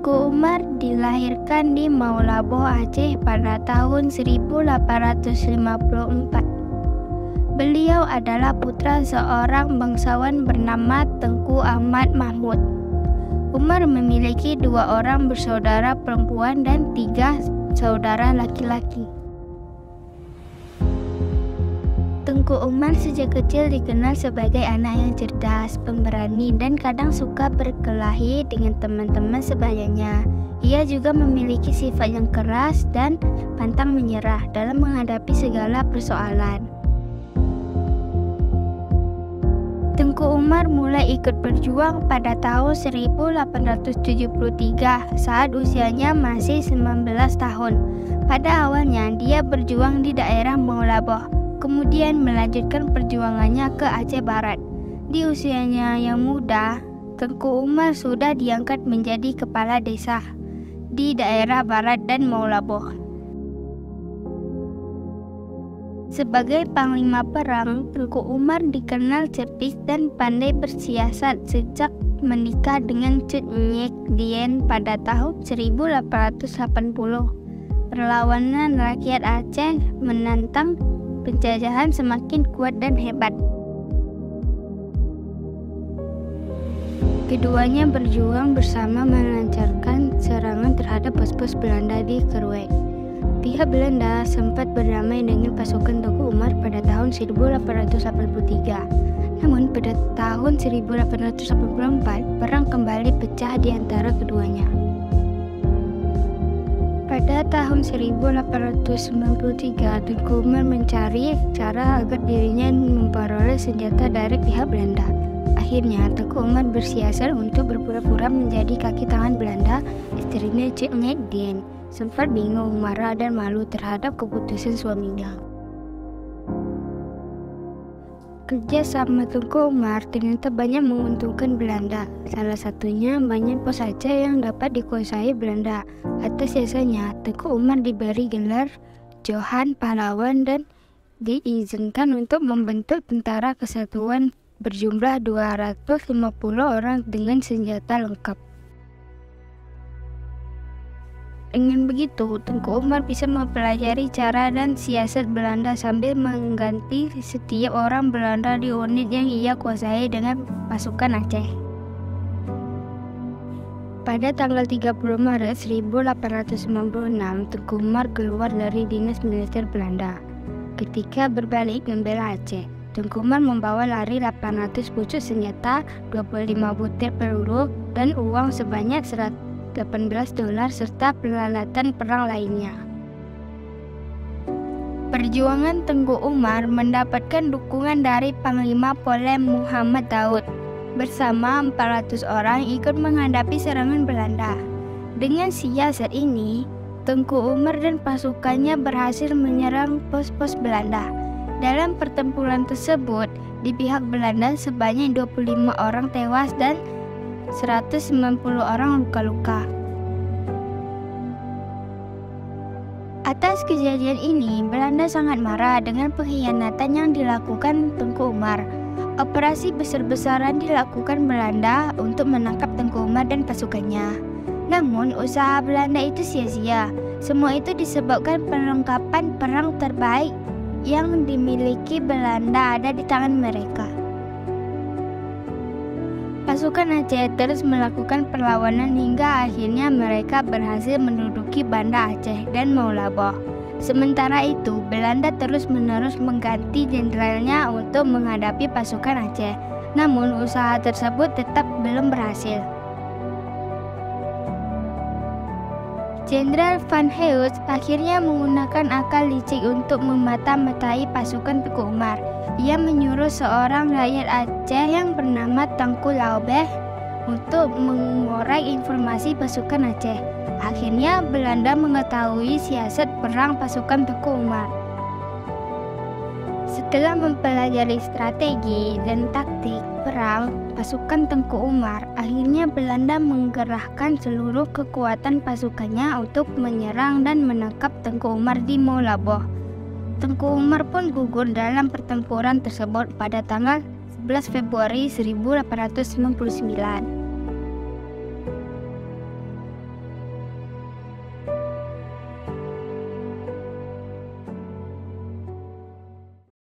Tengku Umar dilahirkan di Maulaboh, Aceh pada tahun 1854. Beliau adalah putra seorang bangsawan bernama Tengku Ahmad Mahmud. Umar memiliki 2 orang bersaudara perempuan dan 3 saudara laki-laki. Tengku Umar sejak kecil dikenal sebagai anak yang cerdas, pemberani, dan kadang suka berkelahi dengan teman-teman sebayanya. Ia juga memiliki sifat yang keras dan pantang menyerah dalam menghadapi segala persoalan. Tengku Umar mulai ikut berjuang pada tahun 1873 saat usianya masih 19 tahun. Pada awalnya dia berjuang di daerah Maulaboh, kemudian melanjutkan perjuangannya ke Aceh Barat. Di usianya yang muda, Tengku Umar sudah diangkat menjadi kepala desa di daerah Barat dan Maulaboh. Sebagai panglima perang, Tengku Umar dikenal cerdik dan pandai bersiasat sejak menikah dengan Cut Nyek Dien pada tahun 1880. Perlawanan rakyat Aceh menantang penjajahan semakin kuat dan hebat. Keduanya berjuang bersama melancarkan serangan terhadap pos-pos Belanda di Kerwek. Pihak Belanda sempat berdamai dengan pasukan Tengku Umar pada tahun 1883. Namun pada tahun 1884 perang kembali pecah di antara keduanya. Pada tahun 1893, Tengku Umar mencari cara agar dirinya memperoleh senjata dari pihak Belanda. Akhirnya, Tengku Umar bersiasat untuk berpura-pura menjadi kaki tangan Belanda. Istrinya Cut Nyek Dien sempat bingung, marah, dan malu terhadap keputusan suaminya. Kerja sama Tengku Umar ternyata banyak menguntungkan Belanda. Salah satunya banyak pos Aceh yang dapat dikuasai Belanda. Atas jasanya, Tengku Umar diberi gelar Johan Pahlawan dan diizinkan untuk membentuk tentara kesatuan berjumlah 250 orang dengan senjata lengkap. Dengan begitu, Tengku Umar bisa mempelajari cara dan siasat Belanda sambil mengganti setiap orang Belanda di unit yang ia kuasai dengan pasukan Aceh. Pada tanggal 30 Maret 1896, Tengku Umar keluar dari dinas militer Belanda. Ketika berbalik membela Aceh, Tengku Umar membawa lari 800 pucuk senjata, 25 butir peluru, dan uang sebanyak $18 serta peralatan perang lainnya. Perjuangan Tengku Umar mendapatkan dukungan dari Panglima Polem Muhammad Daud. Bersama 400 orang ikut menghadapi serangan Belanda. Dengan siasat ini, Tengku Umar dan pasukannya berhasil menyerang pos-pos Belanda. Dalam pertempuran tersebut, di pihak Belanda sebanyak 25 orang tewas dan 190 orang luka-luka. Atas kejadian ini, Belanda sangat marah dengan pengkhianatan yang dilakukan Tengku Umar. Operasi besar-besaran dilakukan Belanda untuk menangkap Tengku Umar dan pasukannya. Namun, usaha Belanda itu sia-sia. Semua itu disebabkan perlengkapan perang terbaik yang dimiliki Belanda ada di tangan mereka. Pasukan Aceh terus melakukan perlawanan hingga akhirnya mereka berhasil menduduki Banda Aceh dan Maulaboh. Sementara itu, Belanda terus-menerus mengganti jenderalnya untuk menghadapi pasukan Aceh. Namun, usaha tersebut tetap belum berhasil. Jenderal Van Heut akhirnya menggunakan akal licik untuk memata-matai pasukan Tengku Umar. Ia menyuruh seorang rakyat Aceh yang bernama Tengku Laobeh untuk mengurai informasi pasukan Aceh. Akhirnya Belanda mengetahui siasat perang pasukan Tengku Umar. Setelah mempelajari strategi dan taktik perang pasukan Tengku Umar, akhirnya Belanda menggerahkan seluruh kekuatan pasukannya untuk menyerang dan menangkap Tengku Umar di Maulaboh. Tengku Umar pun gugur dalam pertempuran tersebut pada tanggal 11 Februari 1899.